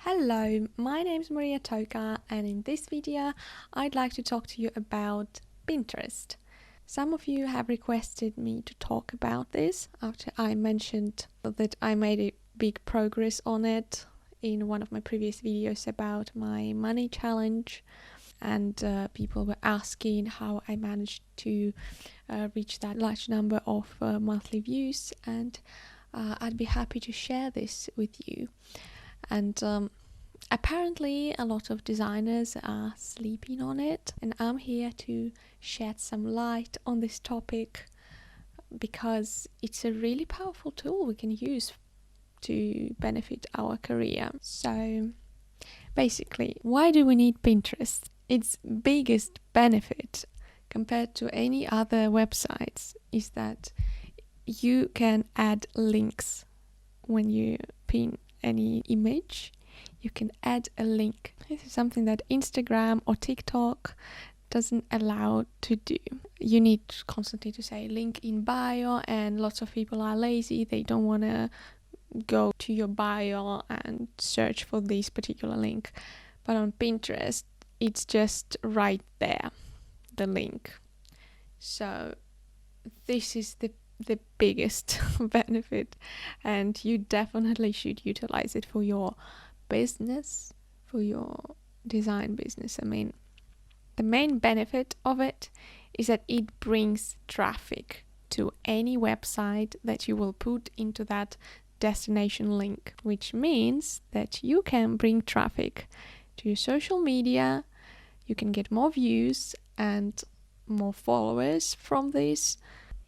Hello, my name is Maria Toka, and in this video I'd like to talk to you about Pinterest. Some of you have requested me to talk about this after I mentioned that I made a big progress on it in one of my previous videos about my money challenge, and people were asking how I managed to reach that large number of monthly views, and I'd be happy to share this with you. And apparently a lot of designers are sleeping on it, and I'm here to shed some light on this topic because it's a really powerful tool we can use to benefit our career. So basically, why do we need Pinterest? Its biggest benefit compared to any other websites is that you can add links when you pin any image. You can add a link. This is something that Instagram or TikTok doesn't allow to do. You need constantly to say link in bio, and lots of people are lazy. They don't want to go to your bio and search for this particular link. But on Pinterest, it's just right there, the link. So this is the biggest benefit, and you definitely should utilize it for your business, for your design business. I mean, the main benefit of it is that it brings traffic to any website that you will put into that destination link, which means that you can bring traffic to your social media, you can get more views and more followers from this.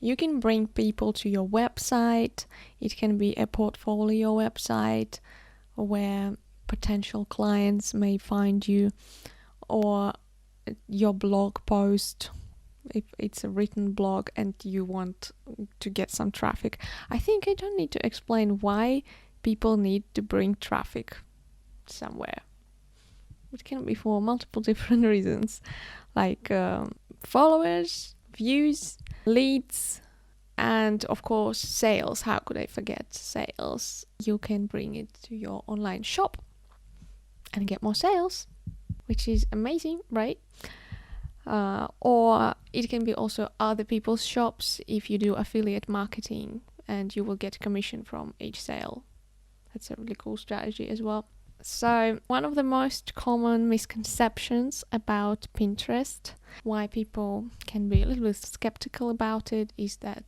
You can bring people to your website. It can be a portfolio website where potential clients may find you, or your blog post if it's a written blog and you want to get some traffic. I think I don't need to explain why people need to bring traffic somewhere. It can be for multiple different reasons, like followers, views, leads, and of course sales. How could I forget sales? You can bring it to your online shop and get more sales, which is amazing, right? Or it can be also other people's shops if you do affiliate marketing, and you will get commission from each sale. That's a really cool strategy as well. So one of the most common misconceptions about Pinterest, why people can be a little bit skeptical about it, is that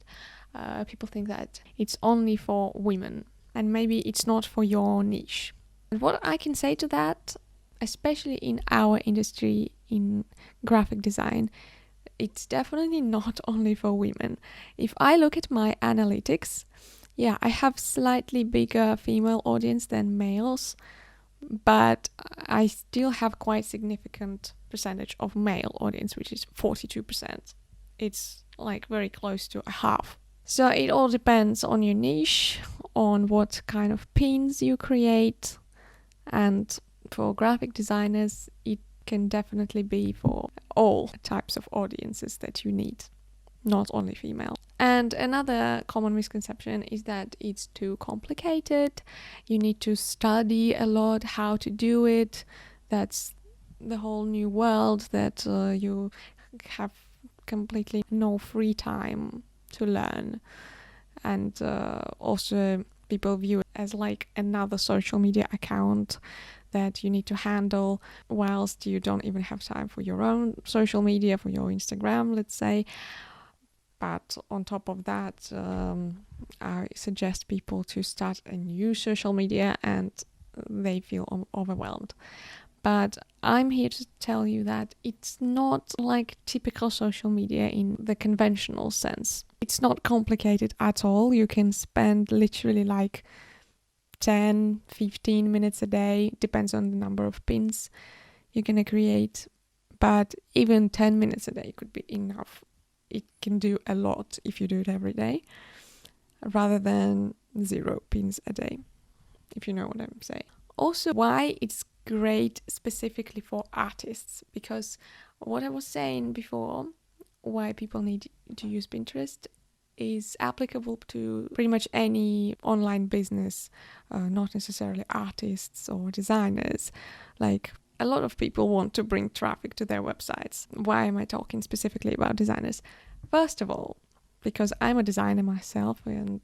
people think that it's only for women and maybe it's not for your niche. And what I can say to that, especially in our industry, in graphic design, it's definitely not only for women. If I look at my analytics, yeah, I have slightly bigger female audience than males, but I still have quite significant percentage of male audience, which is 42%. It's like very close to a half. So it all depends on your niche, on what kind of pins you create, and for graphic designers, it can definitely be for all types of audiences that you need, not only female. And another common misconception is that it's too complicated. You need to study a lot how to do it. That's the whole new world that you have completely no free time to learn. And also people view it as like another social media account that you need to handle, whilst you don't even have time for your own social media, for your Instagram, let's say. But on top of that, I suggest people to start a new social media and they feel overwhelmed. But I'm here to tell you that it's not like typical social media in the conventional sense. It's not complicated at all. You can spend literally like 10, 15 minutes a day, depends on the number of pins you're going to create. But even 10 minutes a day could be enough. It can do a lot if you do it every day, rather than 0 pins a day, if you know what I'm saying. Also, why it's great specifically for artists, because what I was saying before, why people need to use Pinterest, is applicable to pretty much any online business, not necessarily artists or designers. Like, a lot of people want to bring traffic to their websites. Why am I talking specifically about designers? First of all, because I'm a designer myself, and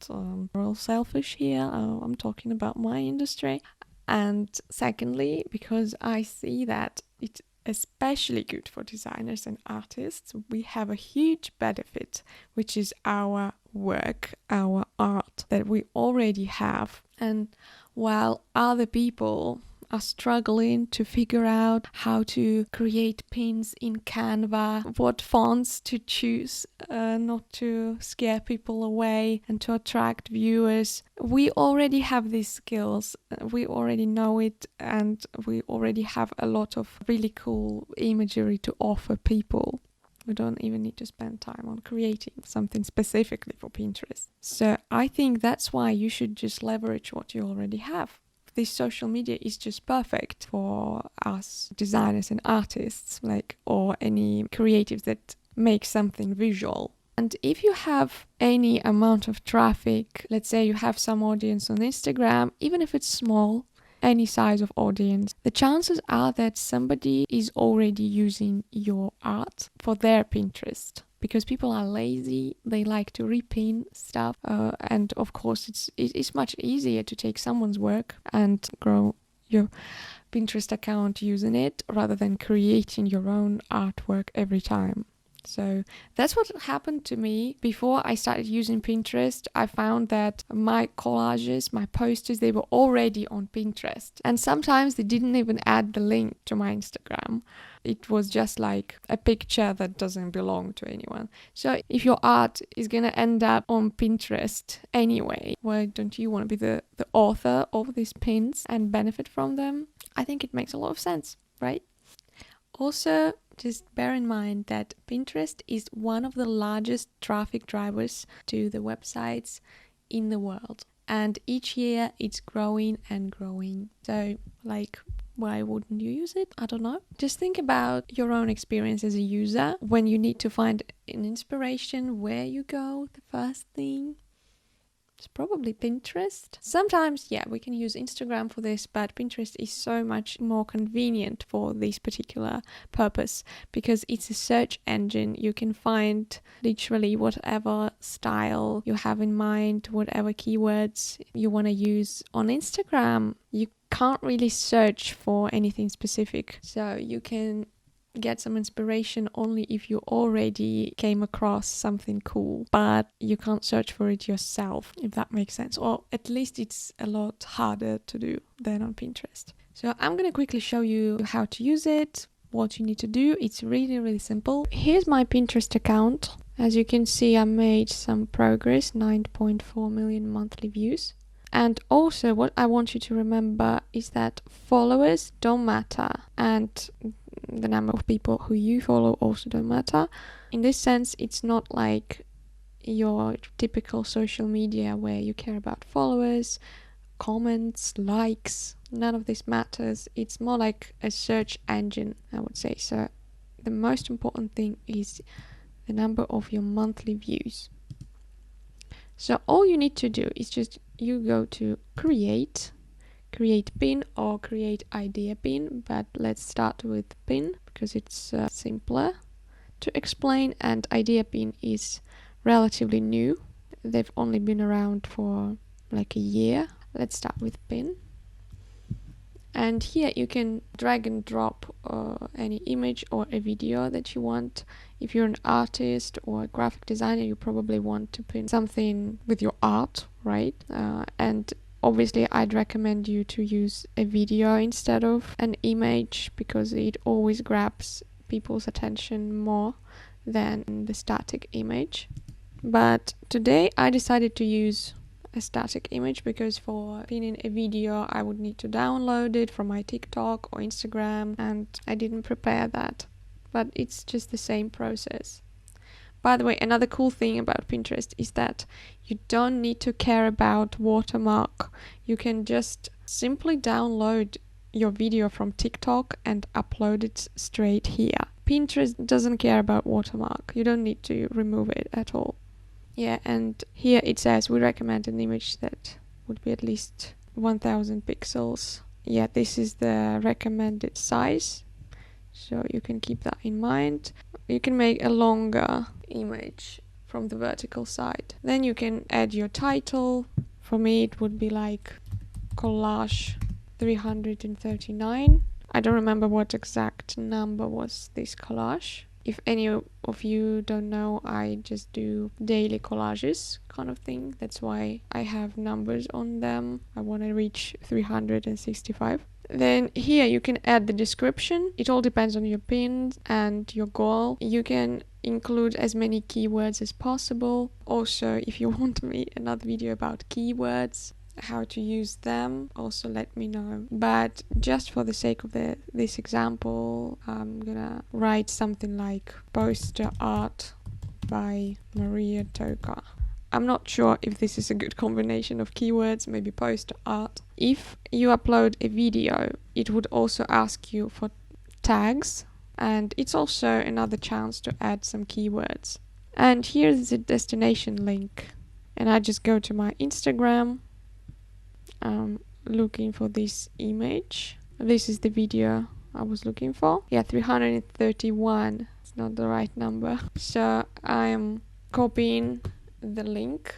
we're all selfish here. I'm talking about my industry. And secondly, because I see that it's especially good for designers and artists, we have a huge benefit, which is our work, our art that we already have. And while other people are struggling to figure out how to create pins in Canva, what fonts to choose, not to scare people away and to attract viewers. We already have these skills, we already know it, and we already have a lot of really cool imagery to offer people. We don't even need to spend time on creating something specifically for Pinterest. So I think that's why you should just leverage what you already have. This social media is just perfect for us designers and artists, or any creatives that make something visual. And if you have any amount of traffic, let's say you have some audience on Instagram, even if it's small, any size of audience, the chances are that somebody is already using your art for their Pinterest. Because people are lazy, they like to repin stuff, and of course it's much easier to take someone's work and grow your Pinterest account using it rather than creating your own artwork every time. So that's what happened to me. Before I started using Pinterest, I found that my collages, my posters, they were already on Pinterest. And sometimes they didn't even add the link to my Instagram. It was just like a picture that doesn't belong to anyone. So if your art is going to end up on Pinterest anyway, why don't you want to be the author of these pins and benefit from them? I think it makes a lot of sense, right? Also, just bear in mind that Pinterest is one of the largest traffic drivers to the websites in the world. And each year it's growing and growing. So, why wouldn't you use it? I don't know. Just think about your own experience as a user. When you need to find an inspiration, where you go, the first thing, it's probably Pinterest. Sometimes, we can use Instagram for this, but Pinterest is so much more convenient for this particular purpose because it's a search engine. You can find literally whatever style you have in mind, whatever keywords you want to use. On Instagram, you can't really search for anything specific, so you can get some inspiration only if you already came across something cool, but you can't search for it yourself, if that makes sense, or at least it's a lot harder to do than on Pinterest. So I'm gonna quickly show you how to use it, what you need to do. It's really, really simple. Here's my Pinterest account. As you can see, I made some progress, 9.4 million monthly views. And also what I want you to remember is that followers don't matter, and the number of people who you follow also don't matter. In this sense, it's not like your typical social media where you care about followers, comments, likes. None of this matters. It's more like a search engine, I would say. So the most important thing is the number of your monthly views. So all you need to do is just you go to create pin or create idea pin, but let's start with pin because it's simpler to explain, and idea pin is relatively new. They've only been around for like a year. Let's start with pin. And here you can drag and drop any image or a video that you want. If you're an artist or a graphic designer, you probably want to pin something with your art, right? And obviously I'd recommend you to use a video instead of an image because it always grabs people's attention more than the static image. But today I decided to use a static image because for pinning a video I would need to download it from my TikTok or Instagram, and I didn't prepare that, but it's just the same process. By the way, another cool thing about Pinterest is that you don't need to care about watermark. You can just simply download your video from TikTok and upload it straight here. Pinterest doesn't care about watermark. You don't need to remove it at all. Yeah, and here it says we recommend an image that would be at least 1000 pixels. Yeah, this is the recommended size, so you can keep that in mind. You can make a longer image from the vertical side. Then you can add your title. For me it would be like collage 339. I don't remember what exact number was this collage. If any of you don't know, I just do daily collages kind of thing. That's why I have numbers on them. I want to reach 365. Then here you can add the description. It all depends on your pins and your goal. You can include as many keywords as possible. Also, if you want me another video about keywords, how to use them, also let me know. But just for the sake of this example, I'm gonna write something like poster art by Maria Toka. I'm not sure if this is a good combination of keywords, maybe poster art. If you upload a video, it would also ask you for tags, and it's also another chance to add some keywords. And here's the destination link, and I just go to my Instagram. I'm looking for this image. This is the video I was looking for. Yeah, 331. It's not the right number. So I'm copying the link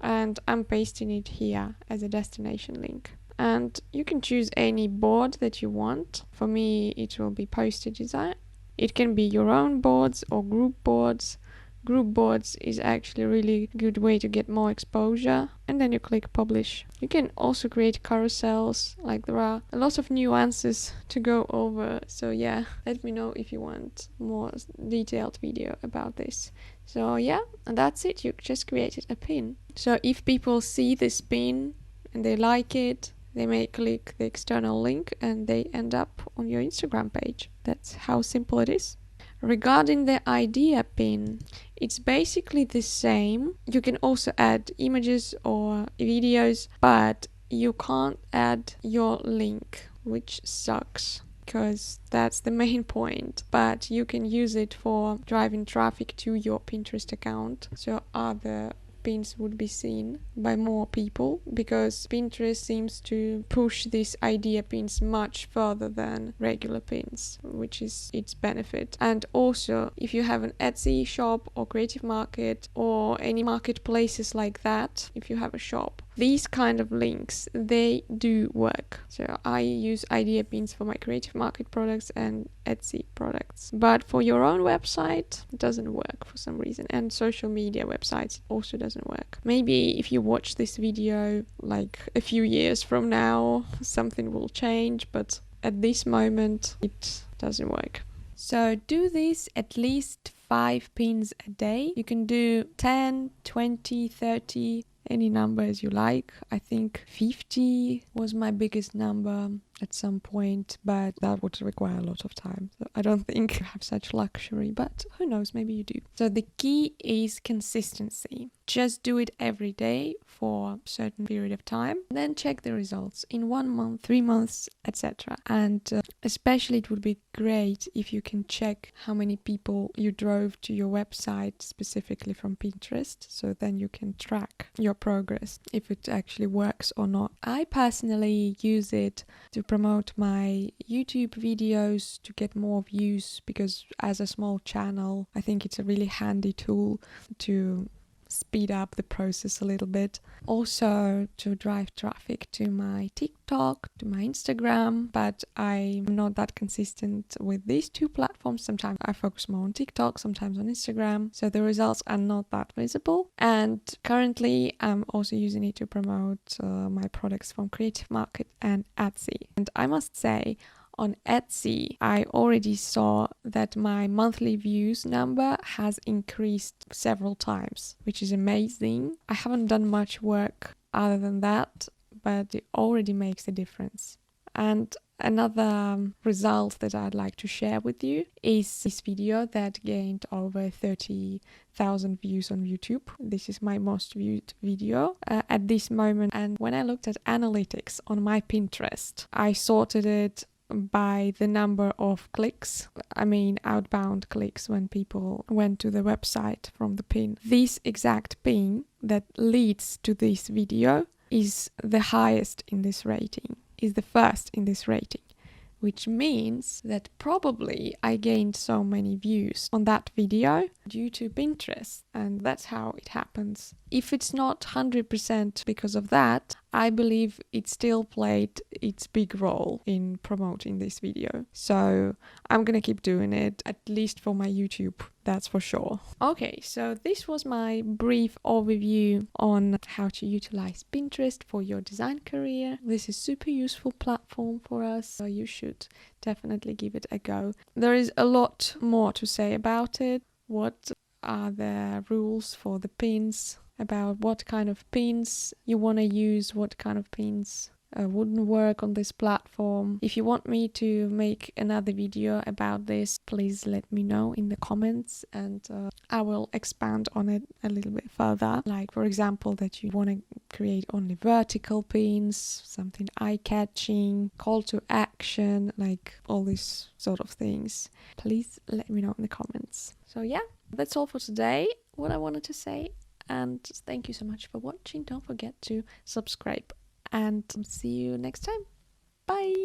and I'm pasting it here as a destination link. And you can choose any board that you want. For me, it will be poster design. It can be your own boards or group boards. Group boards is actually a really good way to get more exposure, and then you click publish. You can also create carousels, like there are a lot of nuances to go over, so yeah, let me know if you want more detailed video about this. So yeah, and that's it, you just created a pin. So if people see this pin and they like it, they may click the external link and they end up on your Instagram page. That's how simple it is. Regarding the idea pin, it's basically the same. You can also add images or videos, but you can't add your link, which sucks, because that's the main point. But you can use it for driving traffic to your Pinterest account, so other pins would be seen by more people, because Pinterest seems to push these idea pins much further than regular pins, which is its benefit. And also, if you have an Etsy shop or Creative Market or any marketplaces like that, if you have a shop, these kind of links, they do work. So I use idea pins for my Creative Market products and Etsy products. But for your own website, it doesn't work for some reason. And social media websites also doesn't work. Maybe if you watch this video like a few years from now, something will change, but at this moment, it doesn't work. So do this at least 5 pins a day. You can do 10, 20, 30, any numbers you like. I think 50 was my biggest number at some point, but that would require a lot of time. So I don't think I have such luxury, but who knows, maybe you do. So the key is consistency. Just do it every day for a certain period of time, then check the results in 1 month, 3 months, etc. And especially it would be great if you can check how many people you drove to your website specifically from Pinterest, so then you can track your progress, if it actually works or not. I personally use it to promote my YouTube videos to get more views, because as a small channel, I think it's a really handy tool to speed up the process a little bit. Also to drive traffic to my TikTok, to my Instagram, but I'm not that consistent with these two platforms. Sometimes I focus more on TikTok, sometimes on Instagram, so the results are not that visible. And currently I'm also using it to promote my products from Creative Market and Etsy. And I must say, on Etsy, I already saw that my monthly views number has increased several times, which is amazing. I haven't done much work other than that, but it already makes a difference. And another result that I'd like to share with you is this video that gained over 30,000 views on YouTube. This is my most viewed video at this moment. And when I looked at analytics on my Pinterest, I sorted it by the number of clicks, I mean outbound clicks when people went to the website from the pin. This exact pin that leads to this video is the highest in this rating, is the first in this rating, which means that probably I gained so many views on that video due to Pinterest, and that's how it happens. If it's not 100% because of that, I believe it still played its big role in promoting this video. So I'm gonna keep doing it, at least for my YouTube, that's for sure. Okay, so this was my brief overview on how to utilize Pinterest for your design career. This is super useful platform for us, so you should definitely give it a go. There is a lot more to say about it. What are the rules for the pins, about what kind of pins you want to use, what kind of pins wouldn't work on this platform. If you want me to make another video about this, please let me know in the comments, and I will expand on it a little bit further. Like, for example, that you want to create only vertical pins, something eye-catching, call to action, like all these sort of things. Please let me know in the comments. So yeah, that's all for today, what I wanted to say, and thank you so much for watching. Don't forget to subscribe, and see you next time. Bye!